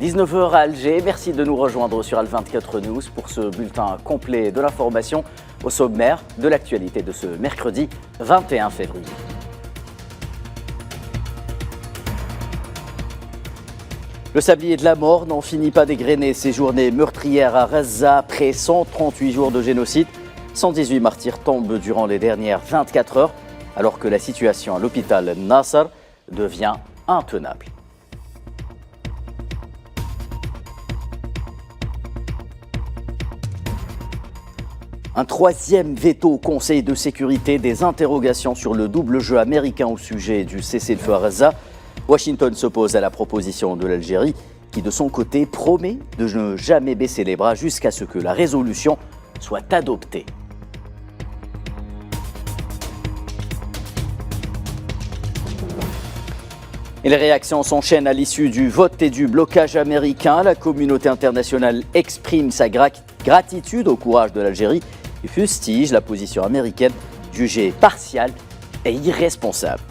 19h à Alger. Merci de nous rejoindre sur Al24 News pour ce bulletin complet de l'information au sommaire de l'actualité de ce mercredi 21 février. Le sablier de la mort n'en finit pas d'égrener ces journées meurtrières à Gaza après 138 jours de génocide. 118 martyrs tombent durant les dernières 24 heures, alors que la situation à l'hôpital Nasser devient intenable. Un troisième veto au Conseil de sécurité, des interrogations sur le double jeu américain au sujet du cessez-le-feu à Gaza. Washington s'oppose à la proposition de l'Algérie qui, de son côté, promet de ne jamais baisser les bras jusqu'à ce que la résolution soit adoptée. Et les réactions s'enchaînent à l'issue du vote et du blocage américain. La communauté internationale exprime sa gratitude au courage de l'Algérie et fustige la position américaine jugée partiale et irresponsable.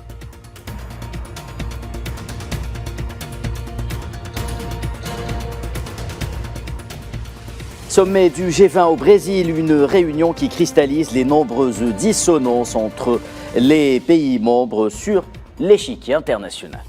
Sommet du G20 au Brésil, une réunion qui cristallise les nombreuses dissonances entre les pays membres sur l'échiquier international.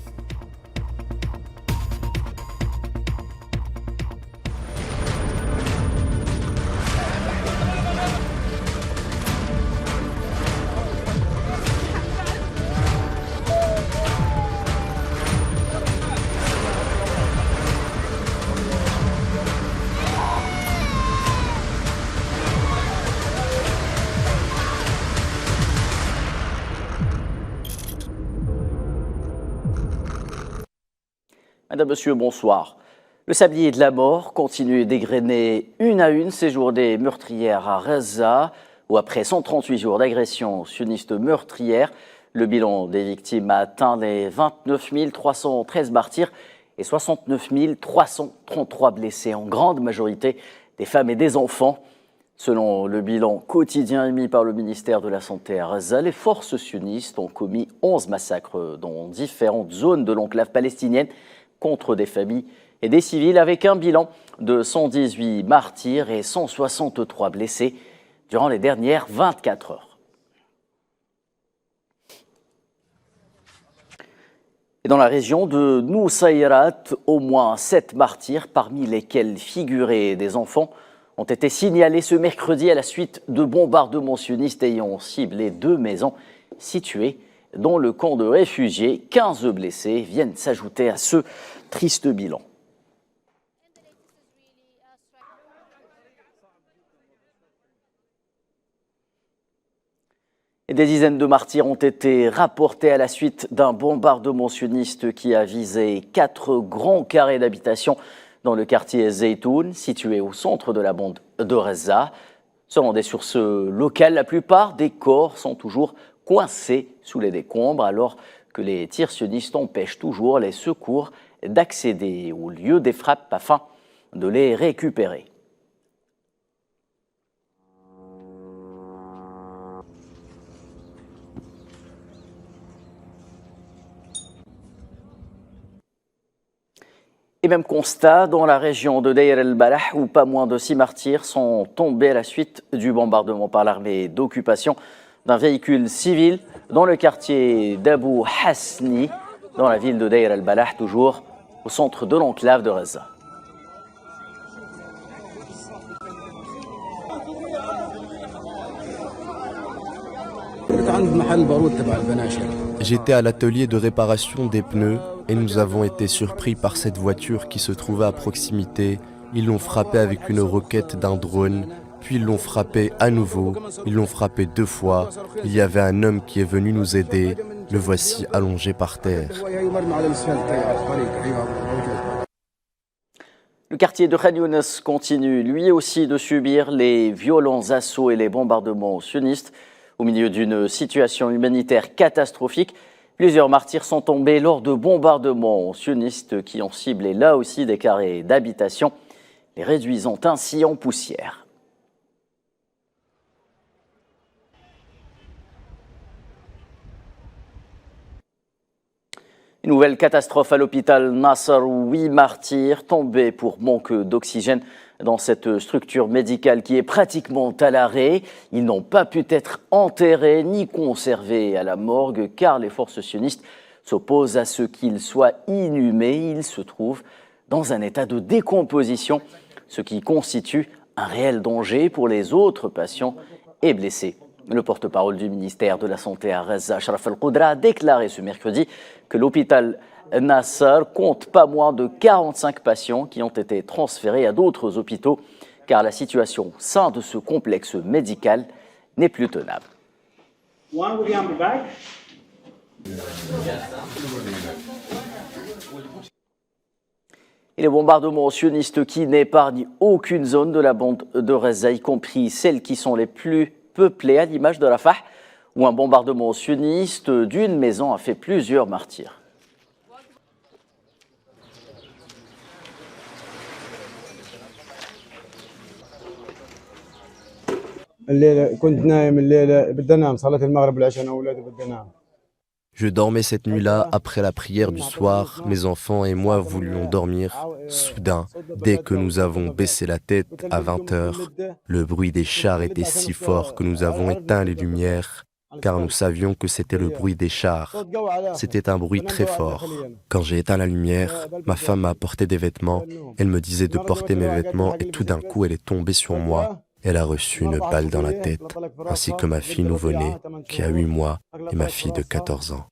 Madame, Monsieur, bonsoir. Le sablier de la mort continue d'égrener une à une ces journées meurtrières à Gaza, où après 138 jours d'agression sioniste meurtrière, le bilan des victimes a atteint les 29 313 martyrs et 69 333 blessés, en grande majorité des femmes et des enfants. Selon le bilan quotidien émis par le ministère de la Santé à Gaza, les forces sionistes ont commis 11 massacres dans différentes zones de l'enclave palestinienne contre des familles et des civils, avec un bilan de 118 martyrs et 163 blessés durant les dernières 24 heures. Et dans la région de Nusayrat, au moins 7 martyrs, parmi lesquels figuraient des enfants, ont été signalés ce mercredi à la suite de bombardements sionistes ayant ciblé 2 maisons situées dans le camp de réfugiés. 15 blessés viennent s'ajouter à ce triste bilan. Et des dizaines de martyrs ont été rapportés à la suite d'un bombardement sioniste qui a visé 4 grands carrés d'habitation dans le quartier Zeytoun, situé au centre de la bande de Gaza. Selon des sources locales, la plupart des corps sont toujours coincés sous les décombres, alors que les tirs sionistes empêchent toujours les secours d'accéder au lieu des frappes afin de les récupérer. Et même constat dans la région de Deir el-Balah, où pas moins de 6 martyrs sont tombés à la suite du bombardement par l'armée d'occupation d'un véhicule civil dans le quartier d'Abou Hasni, dans la ville de Deir el-Balah, toujours au centre de l'enclave de Gaza. J'étais à l'atelier de réparation des pneus et nous avons été surpris par cette voiture qui se trouvait à proximité. Ils l'ont frappée avec une roquette d'un drone, puis ils l'ont frappée à nouveau, ils l'ont frappée 2 fois. Il y avait un homme qui est venu nous aider, le voici allongé par terre. Le quartier de Khan Younes continue lui aussi de subir les violents assauts et les bombardements sionistes. Au milieu d'une situation humanitaire catastrophique, plusieurs martyrs sont tombés lors de bombardements sionistes qui ont ciblé là aussi des carrés d'habitation, les réduisant ainsi en poussière. Une nouvelle catastrophe à l'hôpital Nasser où 8 martyrs tombés pour manque d'oxygène dans cette structure médicale qui est pratiquement à l'arrêt. Ils n'ont pas pu être enterrés ni conservés à la morgue car les forces sionistes s'opposent à ce qu'ils soient inhumés. Ils se trouvent dans un état de décomposition, ce qui constitue un réel danger pour les autres patients et blessés. Le porte-parole du ministère de la Santé à Gaza, Sharaf Al-Qoudra, a déclaré ce mercredi que l'hôpital Nasser compte pas moins de 45 patients qui ont été transférés à d'autres hôpitaux car la situation au sein de ce complexe médical n'est plus tenable. Et les bombardements sionistes qui n'épargnent aucune zone de la bande de Gaza, y compris celles qui sont les plus peuplées, à l'image de Rafah, où un bombardement sioniste d'une maison a fait plusieurs martyrs. Je dormais cette nuit-là après la prière du soir. Mes enfants et moi voulions dormir. Soudain, dès que nous avons baissé la tête à 20 heures, le bruit des chars était si fort que nous avons éteint les lumières car nous savions que c'était le bruit des chars. C'était un bruit très fort. Quand j'ai éteint la lumière, ma femme m'a apporté des vêtements. Elle me disait de porter mes vêtements et tout d'un coup elle est tombée sur moi. Elle a reçu une balle dans la tête, ainsi que ma fille nouveau-née, qui a 8 mois, et ma fille de 14 ans.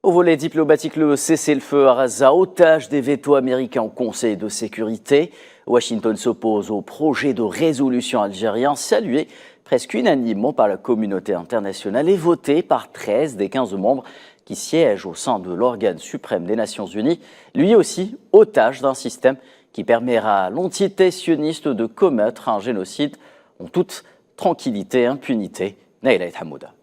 Au volet diplomatique, le cessez-le-feu à Gaza, otage des vétos américains au Conseil de sécurité. Washington s'oppose au projet de résolution algérien, salué presque unanimement par la communauté internationale et voté par 13 des 15 membres qui siège au sein de l'organe suprême des Nations Unies, lui aussi otage d'un système qui permettra à l'entité sioniste de commettre un génocide en toute tranquillité et impunité. Naïla Hamouda.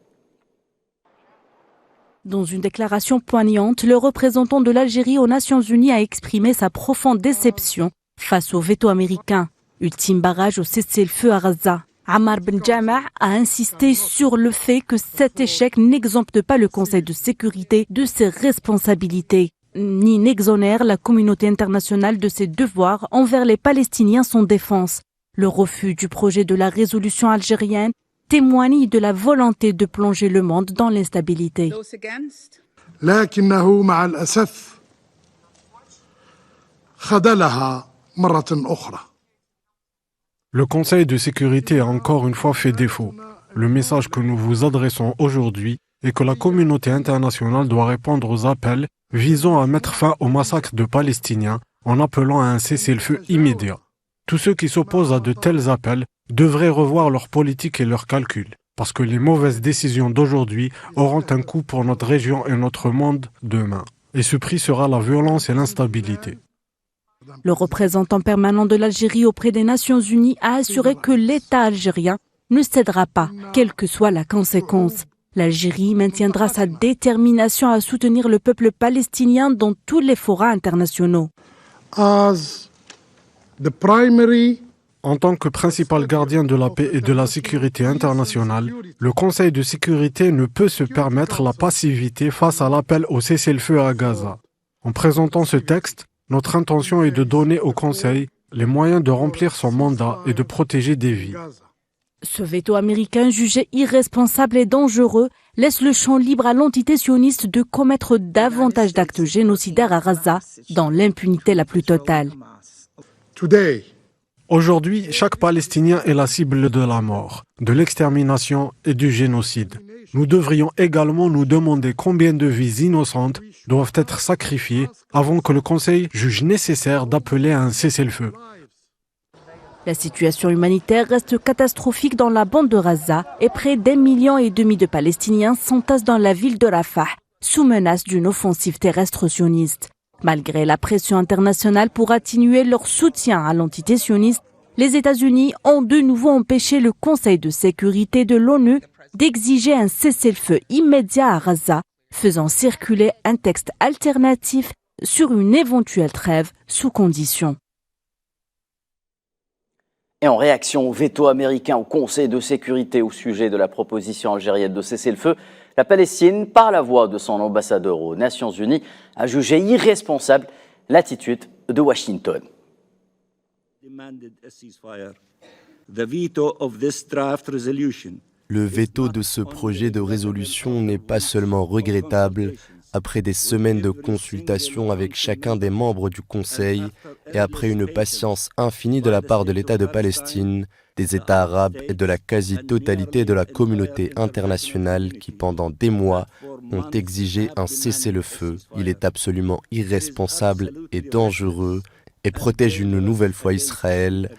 Dans une déclaration poignante, le représentant de l'Algérie aux Nations Unies a exprimé sa profonde déception face au veto américain. Ultime barrage au cessez-le-feu à Gaza. Ammar Ben Jama' a insisté sur le fait que cet échec n'exempte pas le Conseil de sécurité de ses responsabilités, ni n'exonère la communauté internationale de ses devoirs envers les Palestiniens sans défense. Le refus du projet de la résolution algérienne témoigne de la volonté de plonger le monde dans l'instabilité. Le Conseil de sécurité a encore une fois fait défaut. Le message que nous vous adressons aujourd'hui est que la communauté internationale doit répondre aux appels visant à mettre fin au massacre de Palestiniens en appelant à un cessez-le-feu immédiat. Tous ceux qui s'opposent à de tels appels devraient revoir leur politique et leurs calculs, parce que les mauvaises décisions d'aujourd'hui auront un coût pour notre région et notre monde demain. Et ce prix sera la violence et l'instabilité. Le représentant permanent de l'Algérie auprès des Nations Unies a assuré que l'État algérien ne cédera pas, quelle que soit la conséquence. L'Algérie maintiendra sa détermination à soutenir le peuple palestinien dans tous les forats internationaux. En tant que principal gardien de la paix et de la sécurité internationale, le Conseil de sécurité ne peut se permettre la passivité face à l'appel au cessez-le-feu à Gaza. En présentant ce texte, notre intention est de donner au Conseil les moyens de remplir son mandat et de protéger des vies. Ce veto américain jugé irresponsable et dangereux laisse le champ libre à l'entité sioniste de commettre davantage d'actes génocidaires à Gaza dans l'impunité la plus totale. Aujourd'hui, chaque Palestinien est la cible de la mort, de l'extermination et du génocide. Nous devrions également nous demander combien de vies innocentes doivent être sacrifiées avant que le Conseil juge nécessaire d'appeler à un cessez-le-feu. La situation humanitaire reste catastrophique dans la bande de Gaza et près d'1,5 million de Palestiniens s'entassent dans la ville de Rafah, sous menace d'une offensive terrestre sioniste. Malgré la pression internationale pour atténuer leur soutien à l'entité sioniste, les États-Unis ont de nouveau empêché le Conseil de sécurité de l'ONU d'exiger un cessez-le-feu immédiat à Gaza, faisant circuler un texte alternatif sur une éventuelle trêve sous condition. Et en réaction au veto américain au Conseil de sécurité au sujet de la proposition algérienne de cessez-le-feu, la Palestine, par la voix de son ambassadeur aux Nations Unies, a jugé irresponsable l'attitude de Washington. Le veto de ce projet de résolution n'est pas seulement regrettable. Après des semaines de consultation avec chacun des membres du Conseil et après une patience infinie de la part de l'État de Palestine, des États arabes et de la quasi-totalité de la communauté internationale qui pendant des mois ont exigé un cessez-le-feu, il est absolument irresponsable et dangereux et protège une nouvelle fois Israël,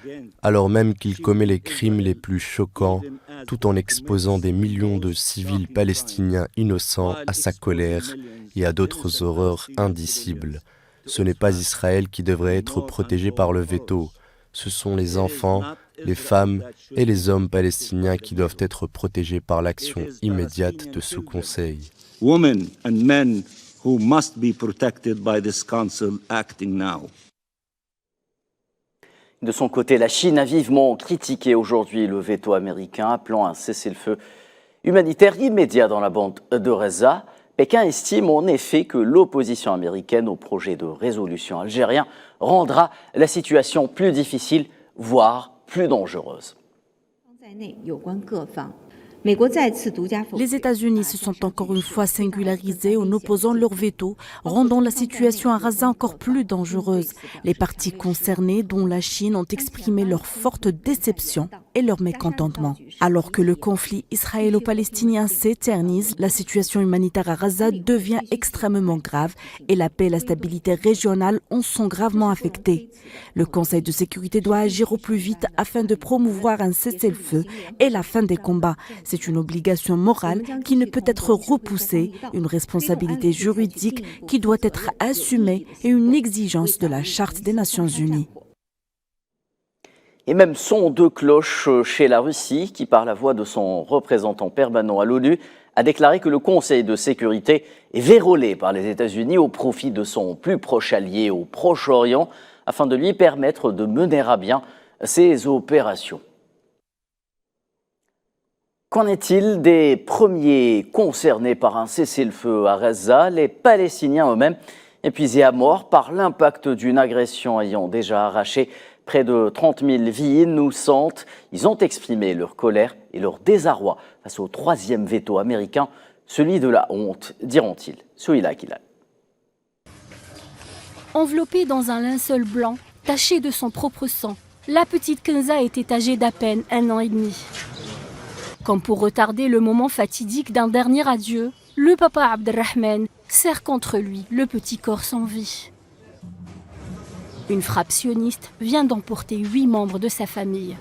alors même qu'il commet les crimes les plus choquants, tout en exposant des millions de civils palestiniens innocents à sa colère et à d'autres horreurs indicibles. Ce n'est pas Israël qui devrait être protégé par le veto, ce sont les enfants, les femmes et les hommes palestiniens qui doivent être protégés par l'action immédiate de ce Conseil. Women and men who must be protected by this council acting now. De son côté, la Chine a vivement critiqué aujourd'hui le veto américain, appelant un cessez-le-feu humanitaire immédiat dans la bande de Gaza. Pékin estime en effet que l'opposition américaine au projet de résolution algérien rendra la situation plus difficile, voire plus dangereuse. Les États-Unis se sont encore une fois singularisés en opposant leur veto, rendant la situation à Gaza encore plus dangereuse. Les parties concernées, dont la Chine, ont exprimé leur forte déception et leur mécontentement. Alors que le conflit israélo-palestinien s'éternise, la situation humanitaire à Gaza devient extrêmement grave et la paix et la stabilité régionale en sont gravement affectées. Le Conseil de sécurité doit agir au plus vite afin de promouvoir un cessez-le-feu et la fin des combats. C'est une obligation morale qui ne peut être repoussée, une responsabilité juridique qui doit être assumée et une exigence de la Charte des Nations Unies. Et même son de cloche chez la Russie, qui par la voix de son représentant permanent à l'ONU, a déclaré que le Conseil de sécurité est vérolé par les États-Unis au profit de son plus proche allié au Proche-Orient, afin de lui permettre de mener à bien ses opérations. Qu'en est-il des premiers concernés par un cessez-le-feu à Gaza, les Palestiniens eux-mêmes, épuisés à mort par l'impact d'une agression ayant déjà arraché près de 30 000 vies innocentes? Ils ont exprimé leur colère et leur désarroi face au troisième veto américain, celui de la honte, diront-ils. Souila Kilal. Enveloppée dans un linceul blanc, tachée de son propre sang, la petite Kenza était âgée d'à peine 1 an et demi. Comme pour retarder le moment fatidique d'un dernier adieu, le papa Abdelrahman serre contre lui le petit corps sans vie. Une frappe sioniste vient d'emporter 8 membres de sa famille.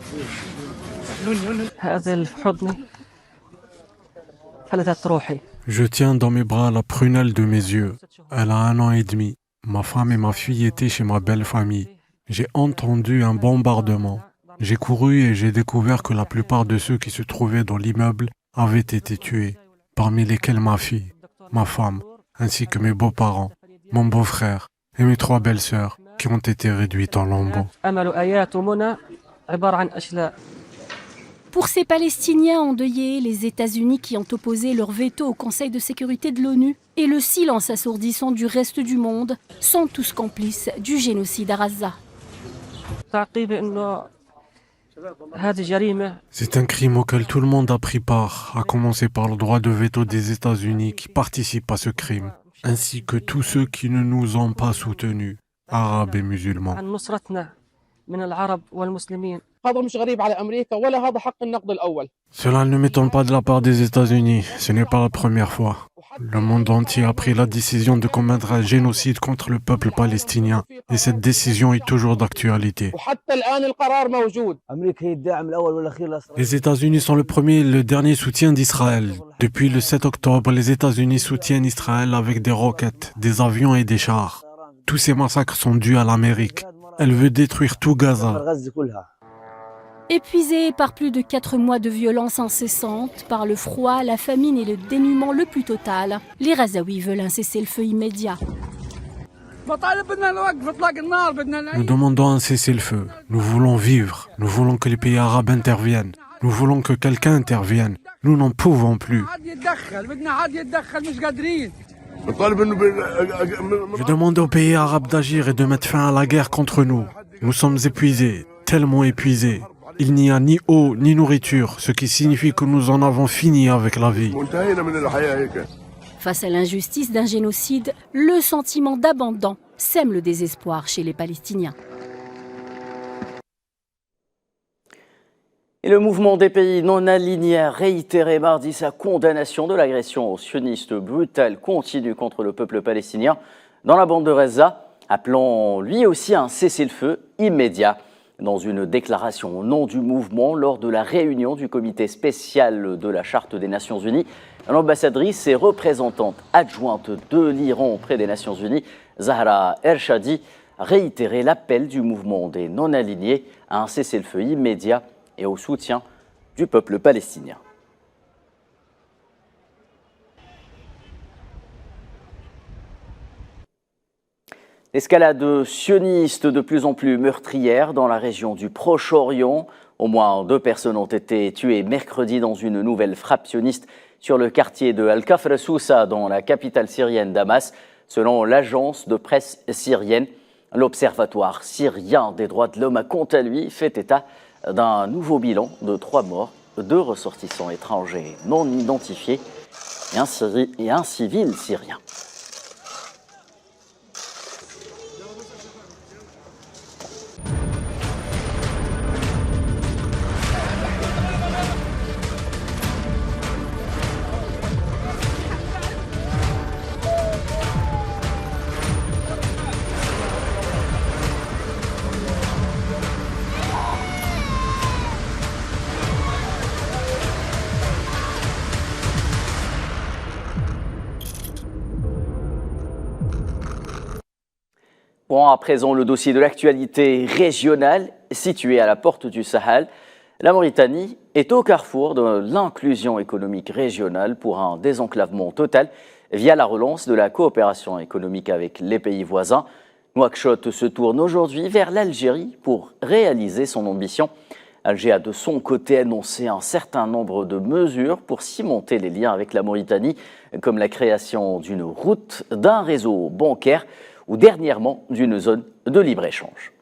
Je tiens dans mes bras la prunelle de mes yeux. Elle a 1 an et demi. Ma femme et ma fille étaient chez ma belle famille. J'ai entendu un bombardement. J'ai couru et j'ai découvert que la plupart de ceux qui se trouvaient dans l'immeuble avaient été tués, parmi lesquels ma fille, ma femme, ainsi que mes beaux-parents, mon beau-frère et mes 3 belles-sœurs qui ont été réduites en lambeaux. Pour ces Palestiniens endeuillés, les États-Unis qui ont opposé leur veto au Conseil de sécurité de l'ONU et le silence assourdissant du reste du monde sont tous complices du génocide à Gaza. C'est un crime auquel tout le monde a pris part, à commencer par le droit de veto des États-Unis qui participent à ce crime, ainsi que tous ceux qui ne nous ont pas soutenus, arabes et musulmans. Cela ne m'étonne pas de la part des États-Unis, ce n'est pas la première fois. Le monde entier a pris la décision de commettre un génocide contre le peuple palestinien et cette décision est toujours d'actualité. Les États-Unis sont le premier et le dernier soutien d'Israël. Depuis le 7 octobre, les États-Unis soutiennent Israël avec des roquettes, des avions et des chars. Tous ces massacres sont dus à l'Amérique. Elle veut détruire tout Gaza. Épuisés par plus de 4 mois de violence incessante, par le froid, la famine et le dénuement le plus total, les Gazaouis veulent un cessez-le-feu immédiat. Nous demandons un cessez-le-feu. Nous voulons vivre. Nous voulons que les pays arabes interviennent. Nous voulons que quelqu'un intervienne. Nous n'en pouvons plus. Je demande aux pays arabes d'agir et de mettre fin à la guerre contre nous. Nous sommes épuisés, tellement épuisés. Il n'y a ni eau ni nourriture, ce qui signifie que nous en avons fini avec la vie. Face à l'injustice d'un génocide, le sentiment d'abandon sème le désespoir chez les Palestiniens. Et le mouvement des pays non alignés a réitéré mardi sa condamnation de l'agression sioniste brutale continue contre le peuple palestinien dans la bande de Gaza, appelant lui aussi à un cessez-le-feu immédiat. Dans une déclaration au nom du mouvement lors de la réunion du comité spécial de la Charte des Nations Unies, l'ambassadrice et représentante adjointe de l'Iran auprès des Nations Unies, Zahra Ershadi, a réitéré l'appel du mouvement des non-alignés à un cessez-le-feu immédiat et au soutien du peuple palestinien. L'escalade sioniste de plus en plus meurtrière dans la région du Proche-Orient. Au moins 2 personnes ont été tuées mercredi dans une nouvelle frappe sioniste sur le quartier de Al-Kafr Sousa dans la capitale syrienne Damas, selon l'agence de presse syrienne. L'Observatoire syrien des droits de l'homme a quant à lui fait état d'un nouveau bilan de 3 morts, 2 ressortissants étrangers non identifiés et un civil syrien. Bon, à présent, le dossier de l'actualité régionale, situé à la porte du Sahel. La Mauritanie est au carrefour de l'inclusion économique régionale pour un désenclavement total via la relance de la coopération économique avec les pays voisins. Nouakchott se tourne aujourd'hui vers l'Algérie pour réaliser son ambition. Alger a de son côté annoncé un certain nombre de mesures pour cimenter les liens avec la Mauritanie, comme la création d'une route, d'un réseau bancaire ou dernièrement d'une zone de libre-échange.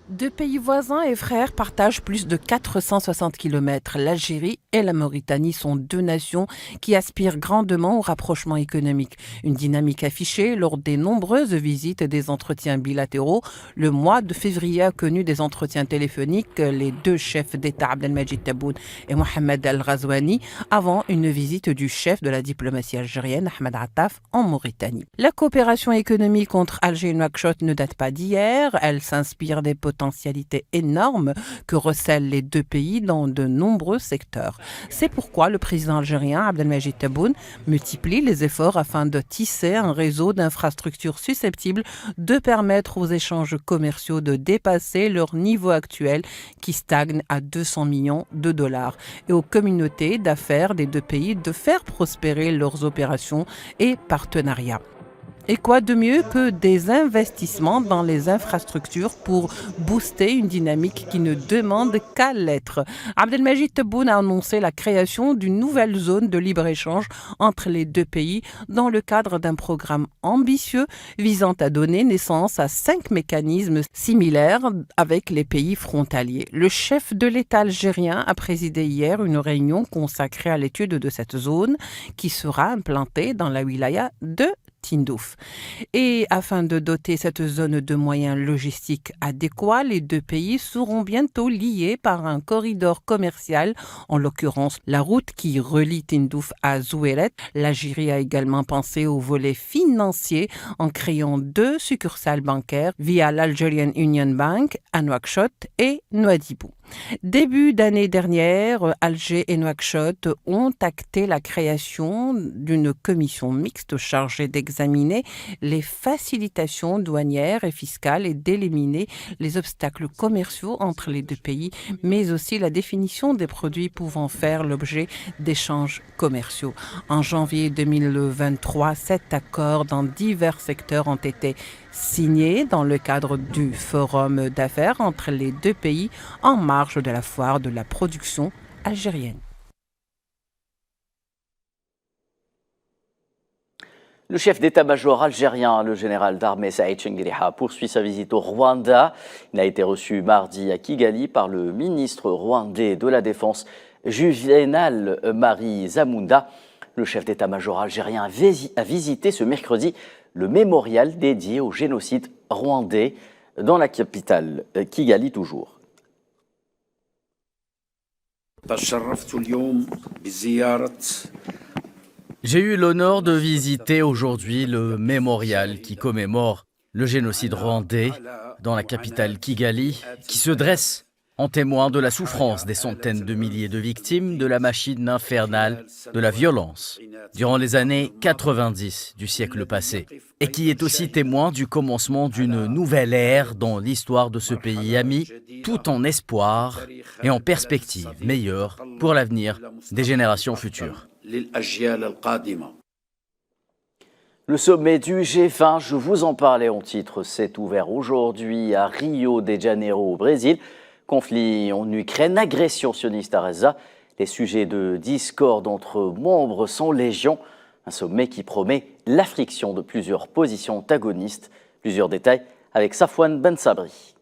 2 pays voisins et frères partagent plus de 460 km. L'Algérie et la Mauritanie sont 2 nations qui aspirent grandement au rapprochement économique. Une dynamique affichée lors des nombreuses visites et des entretiens bilatéraux. Le mois de février a connu des entretiens téléphoniques, les 2 chefs d'État Abdelmajid Tebboune et Mohamed El Ghazouani, avant une visite du chef de la diplomatie algérienne, Ahmed Attaf, en Mauritanie. La coopération économique entre Alger et Nouakchott ne date pas d'hier. Elle s'inspire des potentialités énormes que recèlent les 2 pays dans de nombreux secteurs. C'est pourquoi le président algérien Abdelmajid Tebboune multiplie les efforts afin de tisser un réseau d'infrastructures susceptibles de permettre aux échanges commerciaux de dépasser leur niveau actuel qui stagne à 200 millions de dollars et aux communautés d'affaires des 2 pays de faire prospérer leurs opérations et partenariats. Et quoi de mieux que des investissements dans les infrastructures pour booster une dynamique qui ne demande qu'à l'être. Abdelmajid Tebboune a annoncé la création d'une nouvelle zone de libre-échange entre les 2 pays dans le cadre d'un programme ambitieux visant à donner naissance à 5 mécanismes similaires avec les pays frontaliers. Le chef de l'État algérien a présidé hier une réunion consacrée à l'étude de cette zone qui sera implantée dans la wilaya de Tindouf. Et afin de doter cette zone de moyens logistiques adéquats, les 2 pays seront bientôt liés par un corridor commercial, en l'occurrence la route qui relie Tindouf à Zouéret. L'Algérie a également pensé au volet financier en créant 2 succursales bancaires via l'Algerian Union Bank à Nouakchott et Nouadhibou. Début d'année dernière, Alger et Nouakchott ont acté la création d'une commission mixte chargée d'examiner les facilitations douanières et fiscales et d'éliminer les obstacles commerciaux entre les deux pays, mais aussi la définition des produits pouvant faire l'objet d'échanges commerciaux. En janvier 2023, 7 accords dans divers secteurs ont été signés dans le cadre du forum d'affaires entre les deux pays en marge de la foire de la production algérienne. Le chef d'état-major algérien, le général d'armée Saïd Chengueriha, poursuit sa visite au Rwanda. Il a été reçu mardi à Kigali par le ministre rwandais de la Défense, Juvenal Marie Zamunda. Le chef d'état-major algérien a visité ce mercredi le mémorial dédié au génocide rwandais dans la capitale, Kigali toujours. J'ai eu l'honneur de visiter aujourd'hui le mémorial qui commémore le génocide rwandais dans la capitale Kigali, qui se dresse en témoin de la souffrance des centaines de milliers de victimes de la machine infernale de la violence durant les années 90 du siècle passé, et qui est aussi témoin du commencement d'une nouvelle ère dans l'histoire de ce pays ami, tout en espoir et en perspective meilleure pour l'avenir des générations futures. Le sommet du G20, je vous en parlais en titre, s'est ouvert aujourd'hui à Rio de Janeiro au Brésil. Conflit en Ukraine, agression sioniste à Gaza, les sujets de discorde entre membres sont légion. Un sommet qui promet la friction de plusieurs positions antagonistes. Plusieurs détails avec Safwan Ben Sabri.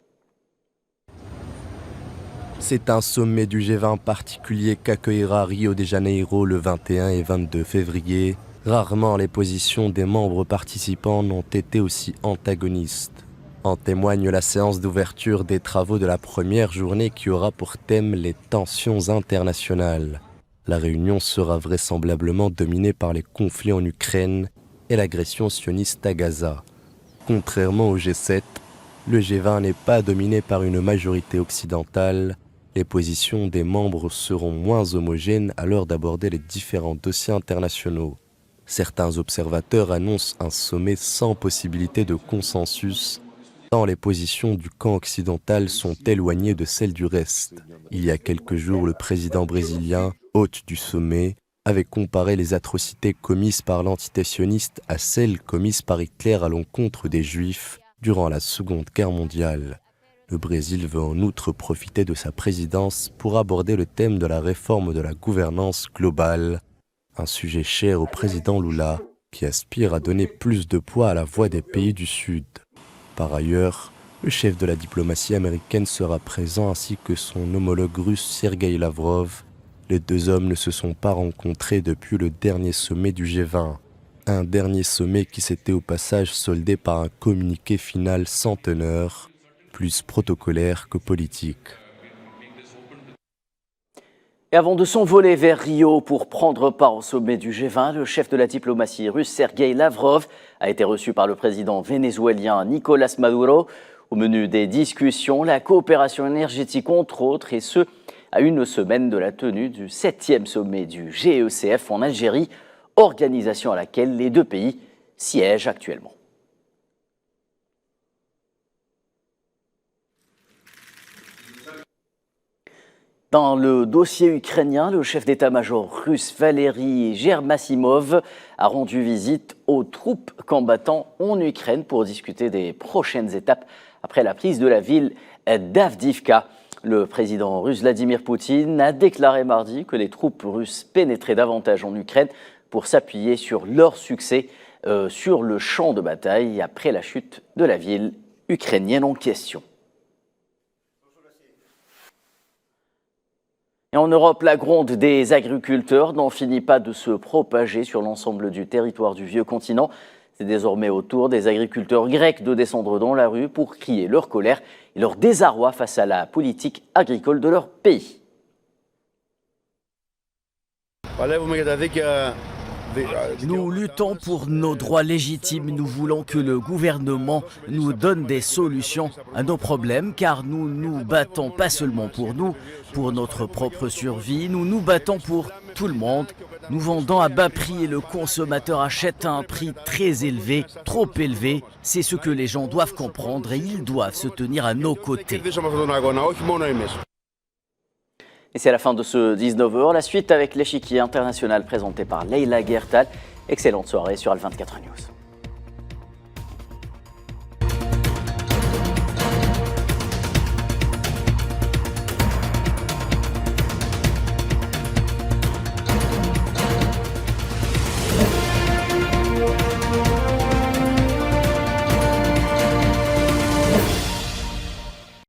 C'est un sommet du G20 particulier qu'accueillera Rio de Janeiro le 21 et 22 février. Rarement les positions des membres participants n'ont été aussi antagonistes. En témoigne la séance d'ouverture des travaux de la première journée qui aura pour thème les tensions internationales. La réunion sera vraisemblablement dominée par les conflits en Ukraine et l'agression sioniste à Gaza. Contrairement au G7, le G20 n'est pas dominé par une majorité occidentale. Les positions des membres seront moins homogènes à l'heure d'aborder les différents dossiers internationaux. Certains observateurs annoncent un sommet sans possibilité de consensus, tant les positions du camp occidental sont éloignées de celles du reste. Il y a quelques jours, le président brésilien, hôte du sommet, avait comparé les atrocités commises par l'entité sioniste à celles commises par Hitler à l'encontre des Juifs durant la Seconde Guerre mondiale. Le Brésil veut en outre profiter de sa présidence pour aborder le thème de la réforme de la gouvernance globale, un sujet cher au président Lula, qui aspire à donner plus de poids à la voix des pays du Sud. Par ailleurs, le chef de la diplomatie américaine sera présent ainsi que son homologue russe Sergueï Lavrov. Les deux hommes ne se sont pas rencontrés depuis le dernier sommet du G20. Un dernier sommet qui s'était au passage soldé par un communiqué final sans teneur, plus protocolaire que politique. Et avant de s'envoler vers Rio pour prendre part au sommet du G20, le chef de la diplomatie russe Sergueï Lavrov a été reçu par le président vénézuélien Nicolás Maduro. Au menu des discussions, la coopération énergétique entre autres, et ce, à une semaine de la tenue du 7e sommet du GECF en Algérie, organisation à laquelle les deux pays siègent actuellement. Dans le dossier ukrainien, le chef d'état-major russe Valery Germasimov a rendu visite aux troupes combattant en Ukraine pour discuter des prochaines étapes après la prise de la ville d'Avdiivka. Le président russe Vladimir Poutine a déclaré mardi que les troupes russes pénétraient davantage en Ukraine pour s'appuyer sur leur succès sur le champ de bataille après la chute de la ville ukrainienne en question. Et en Europe, la gronde des agriculteurs n'en finit pas de se propager sur l'ensemble du territoire du vieux continent. C'est désormais au tour des agriculteurs grecs de descendre dans la rue pour crier leur colère et leur désarroi face à la politique agricole de leur pays. Nous luttons pour nos droits légitimes. Nous voulons que le gouvernement nous donne des solutions à nos problèmes, car nous nous battons pas seulement pour nous, pour notre propre survie. Nous nous battons pour tout le monde. Nous vendons à bas prix et le consommateur achète à un prix très élevé, trop élevé. C'est ce que les gens doivent comprendre et ils doivent se tenir à nos côtés. Et c'est la fin de ce 19h. La suite avec l'échiquier international présenté par Leïla Guertal. Excellente soirée sur Al 24 News.